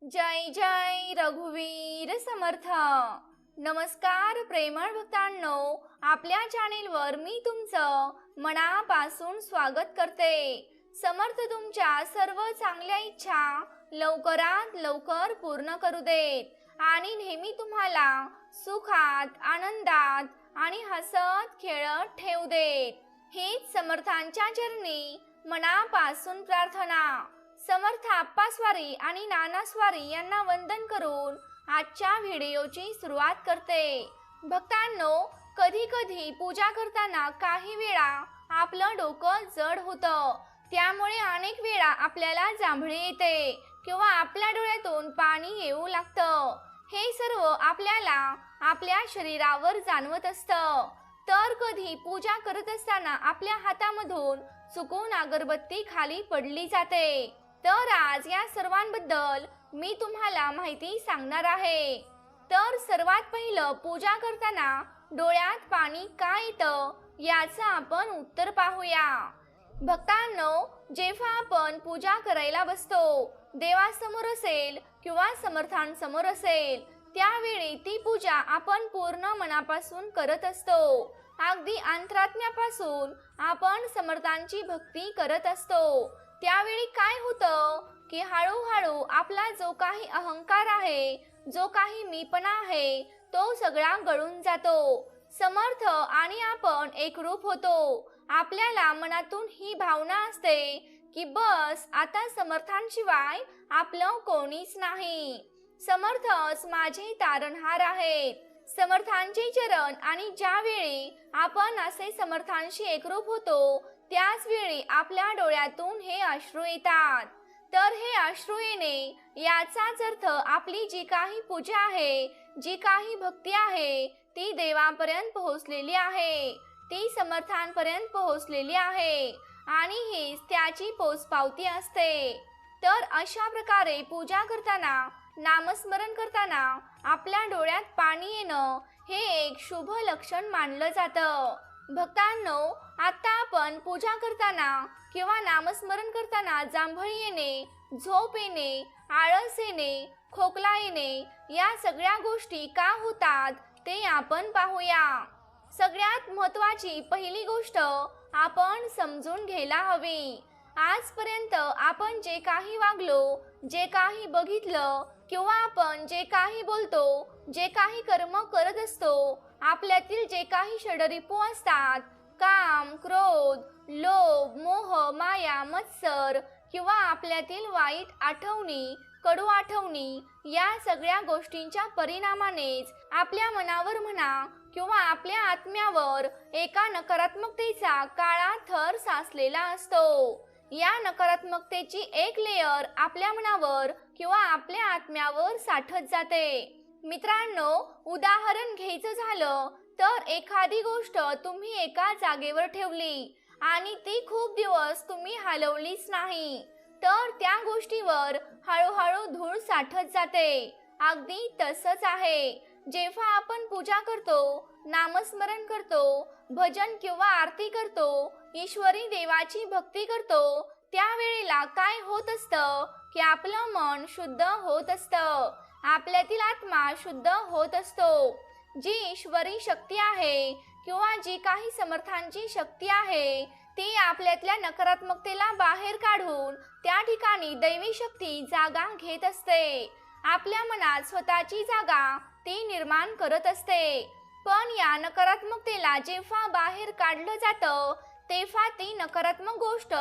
जय जय रघुवीर समर्थ। नमस्कार प्रेमळ भक्तांनो, आपल्या चॅनेलवर मी तुमचं मनापासून स्वागत करते। समर्थ तुमच्या सर्व चांगल्या इच्छा लवकरात लवकर पूर्ण करू देत आणि नेहमी तुम्हाला सुखात, आनंदात आणि हसत खेळत ठेवू देत, हीच समर्थांच्या चरणी मनापासून प्रार्थना। समर्थ आप्पास्वारी आणि नानास्वारी यांना वंदन करून आजच्या व्हिडिओची सुरुवात करते। भक्तांनो, कधी कधी पूजा करताना काही वेळा आपलं डोकं जड होतं, त्यामुळे अनेक वेळा आपल्याला जांभळी येते किंवा आपल्या डोळ्यातून पाणी येऊ लागतं। हे सर्व आपल्याला आपल्या शरीरावर जाणवत असतं। तर कधी पूजा करत असताना आपल्या हातामधून चुकून अगरबत्ती खाली पडली जाते। तर आज या सर्वांबद्दल मी तुम्हाला माहिती सांगणार आहे। तर सर्वात पहिलं, पूजा करताना डोळ्यात पाणी का येतं याचं आपण उत्तर पाहूया। भक्तांनो, जेव्हा आपण पूजा करायला बसतो, देवासमोर असेल किंवा समर्थांसमोर असेल, त्यावेळी ती पूजा आपण पूर्ण मनापासून करत असतो। अगदी अंतरात्म्यापासून आपण समर्थांची भक्ती करत असतो। त्यावेळी काय होतं की हळूहळू आपला जो काही अहंकार आहे, जो काही मीपणा आहे, तो सगळा गळून जातो। समर्थ आणि आपण एकरूप होतो। आपल्याला मनातून ही भावना असते की बस आता समर्थांशिवाय आपलं कोणीच नाही, समर्थच माझे तारणहार आहेत, समर्थांचे चरण। आणि ज्यावेळी आपण असे समर्थांशी एकरूप होतो, त्याच वेळी आपल्या डोळ्यातून हे अश्रू येतात। तर हे अश्रू येणे याचाच अर्थ आपली जी काही पूजा आहे, जी काही भक्ती आहे, ती देवापर्यंत पोहोचलेली आहे, ती समर्थांपर्यंत पोहोचलेली आहे आणि हीच त्याची पोचपावती असते। तर अशा प्रकारे पूजा करताना, नामस्मरण करताना आपल्या डोळ्यात पाणी येणं हे एक शुभ लक्षण मानलं जातं। भक्तांनो, आता आपण पूजा करताना किंवा नामस्मरण करताना जांभळी येणे, झोप येणे, आळस येणे, खोकला येणे या सगळ्या गोष्टी का होतात ते आपण पाहूया। सगळ्यात महत्त्वाची पहिली गोष्ट आपण समजून घ्यायला हवी। आजपर्यंत आपण जे काही वागलो, जे काही बघितलं किंवा आपण जे काही बोलतो, जे काही कर्म करत असतो, आपल्यातील जे काही षडरिपू असतात, काम, क्रोध, लोभ, मोह, माया, मत्सर किंवा आपल्यातील वाईट आठवणी, कडू आठवणी, या सगळ्या गोष्टींच्या परिणामानेच आपल्या मनावर म्हणा किंवा आपल्या आत्म्यावर एका नकारात्मकतेचा काळा थर साचलेला असतो। या नकारात्मकतेची एक लेयर आपल्या मनावर किंवा आपल्या आत्म्यावर साठत जाते। मित्रांनो, उदाहरण घ्यायचं झालं तर एखादी गोष्ट तुम्ही एका जागेवर ठेवली आणि ती खूप दिवस तुम्ही हलवलीच नाही, तर त्या गोष्टीवर हळूहळू धूळ साठत जाते। अगदी तसंच आहे, जेव्हा आपण पूजा करतो, नामस्मरण करतो, भजन किंवा आरती करतो, ईश्वरी देवाची भक्ती करतो, त्यावेळेला काय होत असतं की आपलं मन शुद्ध होत असतं, आपल्यातील आत्मा शुद्ध होत असतो। जी ईश्वरी शक्ती आहे किंवा जी काही समर्थांची शक्ती आहे, ती आपल्यातल्या नकारात्मकतेला बाहेर काढून त्या ठिकाणी दैवी शक्ती जागा घेत असते। आपल्या मनात स्वतःची जागा ती निर्माण करत असते। पण या नकारात्मकतेला जेव्हा बाहेर काढलं जातं, तेव्हा ती नकारात्मक गोष्ट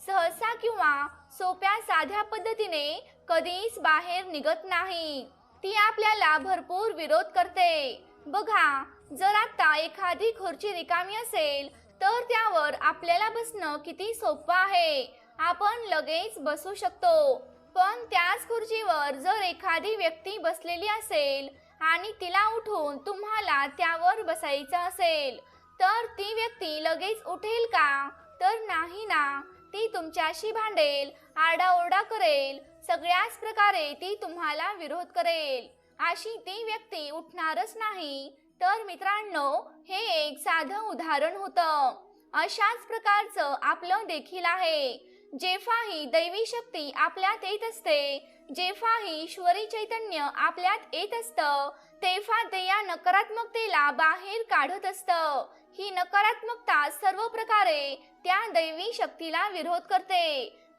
सहसा किंवा सोप्या साध्या पद्धतीने कधीच बाहेर निघत नाही, ती आपल्याला भरपूर विरोध करते। बघा, जर आता एखादी खुर्ची रिकामी असेल तर त्यावर आपल्याला बसणं किती सोपं आहे, आपण लगेच बसू शकतो। पण त्याच खुर्चीवर जर एखादी व्यक्ती बसलेली असेल आणि तिला उठून तुम्हाला त्यावर बसायचं असेल, तर ती व्यक्ती लगेच उठेल का? तर नाही ना, ती तुमच्याशी भांडेल, आरडाओरडा करेल, सगळ्याच प्रकारे ती तुम्हाला विरोध करेल, अशी ती व्यक्ती उठणारच नाही। तर मित्रांनो, हे एक साधं उदाहरण होतं। अशाच प्रकारचं आपलं देखील आहे। जेव्हा ही दैवी शक्ती आपल्यात येत असते, जेव्हा ही ईश्वरी चैतन्य आपल्यात येत असतं तेव्हा ते या नकारात्मकतेला बाहेर काढत असतं. ही नकारात्मकता सर्व प्रकारे त्या दैवी शक्तीला विरोध करते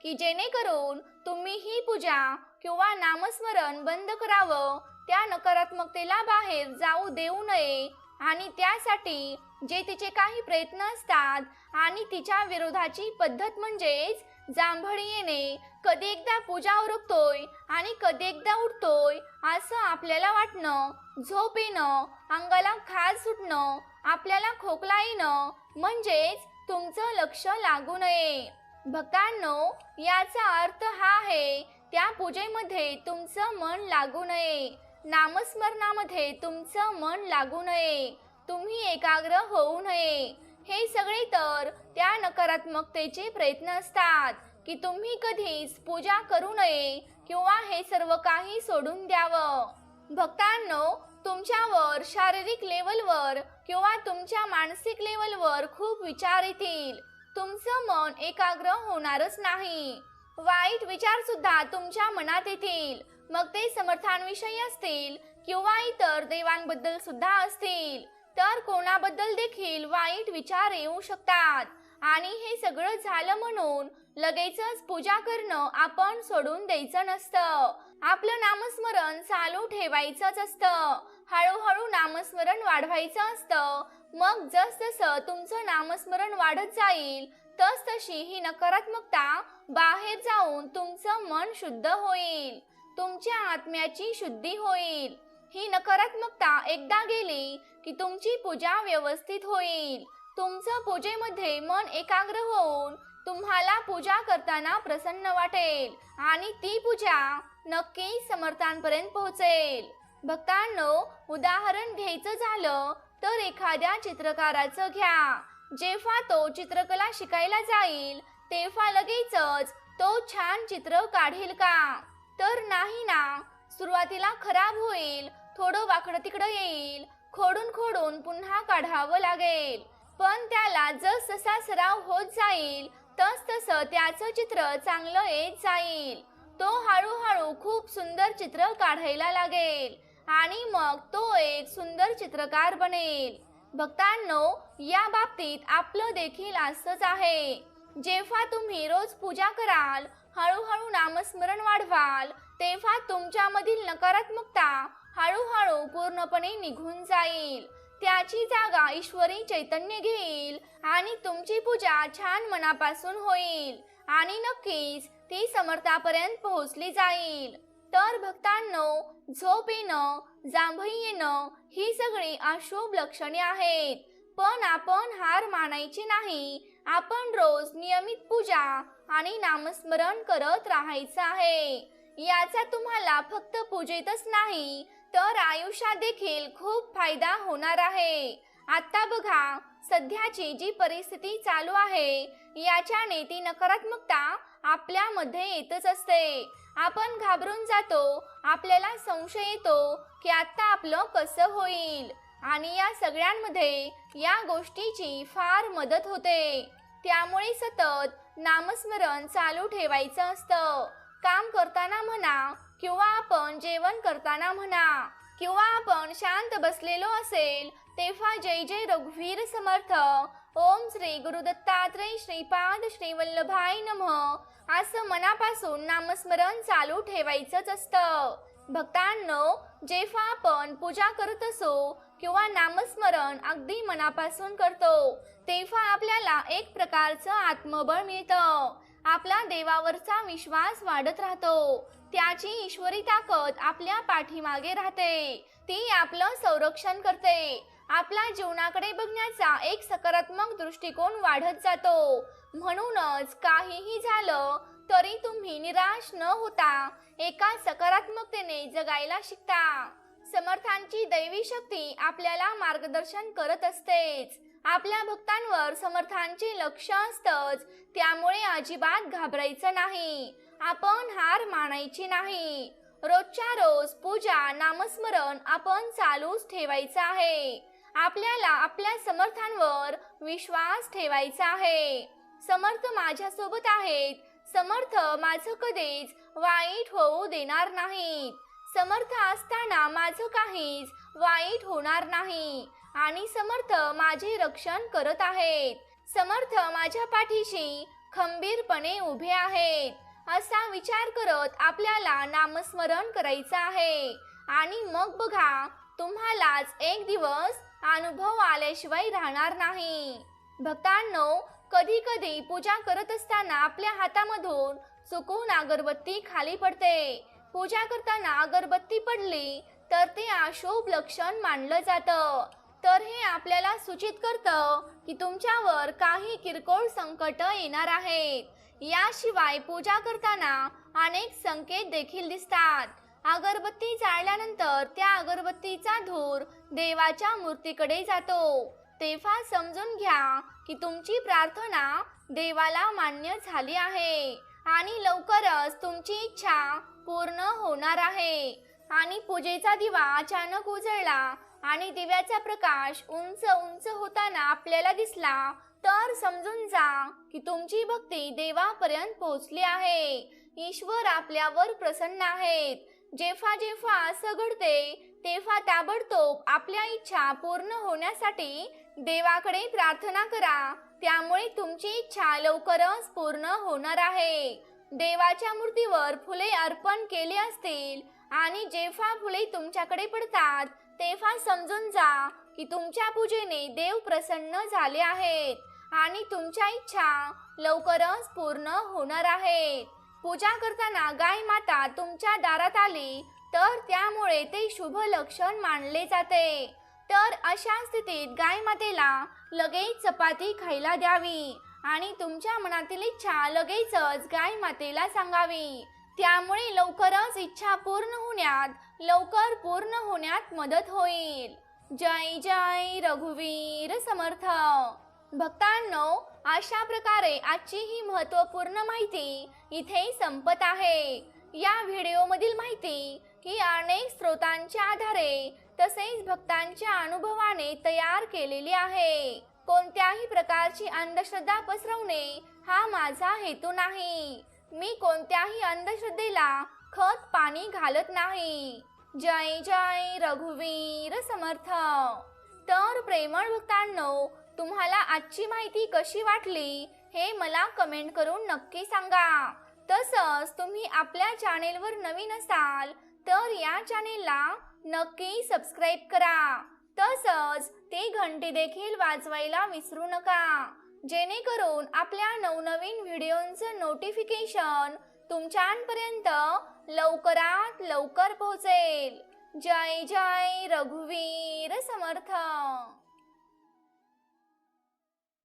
की जेणेकरून तुम्ही ही पूजा किंवा नामस्मरण बंद करावं, त्या नकारात्मकतेला बाहेर जाऊ देऊ नये आणि त्यासाठी जे तिचे काही प्रयत्न असतात आणि तिच्या विरोधाची पद्धत म्हणजेच जांभळी येणे, कधी एकदा पूजा उरकतोय आणि कधी एकदा उठतोय असं आपल्याला वाटणं, झोप येणं, अंगाला खाज सुटणं, आपल्याला खोकला येणं म्हणजेच तुमचं लक्ष लागू नये. भक्तांनो, याचा अर्थ हा आहे त्या पूजेमध्ये तुमचं मन लागू नये, नामस्मरणामध्ये तुमचं मन लागू नये, तुम्ही एकाग्र होऊ नये. हे सगळे तर त्या नकारात्मकतेचे प्रयत्न असतात की तुम्ही कधीच पूजा करू नये किंवा हे सर्व काही सोडून द्यावं. भक्तांनो, तुमच्यावर शारीरिक लेवलवर किंवा तुमच्या मानसिक लेवलवर खूप विचार येतील. तुमचं मन एकाग्र होणारच नाही. वाईट विचार सुद्धा तुमच्या मनात येतील, मग ते समर्थांविषयी असतील किंवा इतर देवांबद्दल सुद्धा असतील. तर कोणाबद्दल देखील वाईट विचार येऊ शकतात आणि हे सगळं झालं म्हणून लगेचच पूजा करणं आपण सोडून द्यायचं नसतं. आपलं नामस्मरण चालू ठेवायचंच असतं. हळूहळू नामस्मरण वाढवायचं असतं. मग जसजसं तुमचं नामस्मरण वाढत जाईल तसतशी ही नकारात्मकता बाहेर जाऊन तुमचं मन शुद्ध होईल, तुमच्या आत्म्याची शुद्धी होईल. ही नकारात्मकता एकदा गेली की तुमची पूजा व्यवस्थित होईल. तुमचं पूजेमध्ये मन एकाग्र होऊन तुम्हाला पूजा करताना प्रसन्न वाटेल आणि ती पूजा नक्की समर्थांपर्यंत पोहोचेल. भक्तांनो, उदाहरण घ्यायचं झालं तर एखाद्या चित्रकाराचं घ्या. जेव्हा तो चित्रकला शिकायला जाईल तेव्हा लगेचच तो छान चित्र काढेल का? तर नाही ना. सुरुवातीला खराब होईल, थोडं वाकडं तिकडं येईल, खोडून खोडून पुन्हा काढावं लागेल. पण त्याला जसजसा सराव होत जाईल तसतसं त्याचं चित्र चांगलं येत जाईल. तो हळूहळू खूप सुंदर चित्र काढायला लागेल आणि मग तो एक सुंदर चित्रकार बनेल. भक्तांनो, या बाबतीत आपलं देखील असंच आहे. जेव्हा तुम्ही रोज पूजा कराल, हळूहळू नामस्मरण वाढवाल, तेव्हा तुमच्यामधील नकारात्मकता हळूहळू पूर्णपणे निघून जाईल. त्याची जागा ईश्वरी चैतन्य घेईल आणि तुमची पूजा छान मनापासून होईल आणि नक्कीच ती समर्थापर्यंत पोहोचली जाईल. तर भक्तांनो, झोप येणं, जांभई येणं ही सगळी अशुभ लक्षणे आहेत. पण आपण हार मानायची नाही. आपण रोज नियमित पूजा आणि नामस्मरण करत राहायचं आहे. याचा तुम्हाला फक्त पूजेतच नाही तर आयुष्यात देखील खूप फायदा होणार आहे. आता बघा, सध्याची जी परिस्थिती चालू आहे याच्याने ती नकारात्मकता आपल्यामध्ये येतच असते. आपण घाबरून जातो, आपल्याला संशय येतो की आता आपलं कसं होईल आणि या सगळ्यांमध्ये या गोष्टीची फार मदत होते. त्यामुळे सतत नामस्मरण चालू ठेवायचं असतं. काम करताना म्हणा किंवा आपण जेवण करताना म्हणा किंवा आपण शांत बसलेलो असेल तेव्हा जय जय रघुवीर समर्थ, ओम श्री गुरु दत्तात्रय श्रीपाद श्री वल्लभाय नमः असं मनापासून नामस्मरण चालू ठेवायचंच असतं. भक्तांनो, जेव्हा आपण पूजा करत असो किंवा नामस्मरण अगदी मनापासून करतो तेव्हा आपल्याला एक प्रकारचं आत्मबळ मिळतं. आपला देवावरचा विश्वास वाढत राहतो. त्याची ईश्वरी ताकद आपल्या पाठीमागे राहते. ती आपलं संरक्षण करते. आपल्या जीवनाकडे बघण्याचा एक सकारात्मक दृष्टिकोन वाढत जातो. म्हणूनच काहीही झालं तरी तुम्ही निराश न होता एका सकारात्मकतेने जगायला शिकता. समर्थांची दैवी शक्ती आपल्याला मार्गदर्शन करत असतेच. आपल्या भक्तांवर समर्थांचे लक्ष असतंच. त्यामुळे अजिबात घाबरायचं नाही. आपण हार मानायची नाही. रोजच्या रोज पूजा नामस्मरण आपण चालूच ठेवायचं आहे. आपल्याला आपल्या समर्थांवर विश्वास ठेवायचा आहे. समर्थ माझ्या सोबत आहेत, समर्थ माझं कधीच वाईट होऊ देणार नाहीत. समर्थ असताना माझं काहीच वाईट होणार नाही आणि समर्थ माझे रक्षण करत आहेत. समर्थ माझ्या पाठीशी खंबीरपणे उभे आहेत. असा विचार करत आपल्याला नामस्मरण करायचं आहे आणि मग बघा तुम्हालाच एक दिवस अनुभव आल्याशिवाय राहणार नाही. भक्तांनो, कधी कधी पूजा करत असताना आपल्या हातामधून चुकून अगरबत्ती खाली पडते. पूजा करताना अगरबत्ती पडली तर ते अशुभ लक्षण मानलं जातं. तर हे आपल्याला सूचित करतं की तुमच्यावर काही किरकोळ संकट येणार आहेत. याशिवाय पूजा करताना अनेक संकेत देखील दिसतात. अगरबत्ती जाळल्यानंतर त्या अगरबत्तीचा धूर देवाच्या मूर्तीकडे जातो. तेव्हा समजून घ्या की तुमची प्रार्थना देवाला मान्य झाली आहे आणि लवकरच तुमची इच्छा पूर्ण होणार आहे. आणि पूजेचा दिवा अचानक उजळला आणि दिव्याचा प्रकाश उंच उंच होताना आपल्याला दिसला तर समजून जा की तुमची भक्ती देवापर्यंत पोहोचली आहे. ईश्वर आपल्यावर प्रसन्न आहेत. जेव्हा जेव्हा असं घडते तेव्हा ताबडतोब आपल्या इच्छा पूर्ण होण्यासाठी देवाकडे प्रार्थना करा. त्यामुळे तुमची इच्छा लवकरच पूर्ण होणार आहे. देवाच्या मूर्तीवर फुले अर्पण केली असतील आणि जेव्हा फुले तुमच्याकडे पडतात तेव्हा समजून जा की तुमच्या पूजेने देव प्रसन्न झाले आहेत आणि तुमच्या इच्छा लवकरच पूर्ण होणार आहेत. पूजा करताना गाय माता तुमच्या दारात आली तर त्यामुळे ते शुभ लक्षण मानले जाते. तर अशा स्थितीत गाय मातेला लगेच चपाती खायला द्यावी आणि तुमच्या मनातील इच्छा लगेचच गाय मातेला सांगावी. त्यामुळे लवकरच इच्छा लवकर पूर्ण होण्यात मदत होईल. जय जय रघुवीर समर्थ. भक्तांनो, अशा प्रकारे आजची ही महत्त्वपूर्ण माहिती इथे संपत आहे. या व्हिडिओमधील माहिती ही अनेक स्रोतांच्या आधारे तसेच भक्तांच्या अनुभवाने तयार केलेली आहे. कोणत्याही प्रकारची अंधश्रद्धा पसरवणे हा माझा हेतू नाही. मी कोणत्याही अंधश्रद्धेला खत पाणी घालत नाही. जय जय रघुवीर समर्थ. तर प्रेमळ भक्तांनो, तुम्हाला आजची माहिती कशी वाटली हे मला कमेंट करून नक्की सांगा. तसंच तुम्ही आपल्या चॅनेलवर नवीन असाल तर या चॅनेलला नक्की सबस्क्राईब करा. तसंच ते घंटी देखील वाजवायला विसरू नका, जेणेकरून आपल्या नवनवीन व्हिडिओंचं नोटिफिकेशन तुमच्यापर्यंत लवकरात लवकर पोहोचेल. जय जय रघुवीर समर्थ.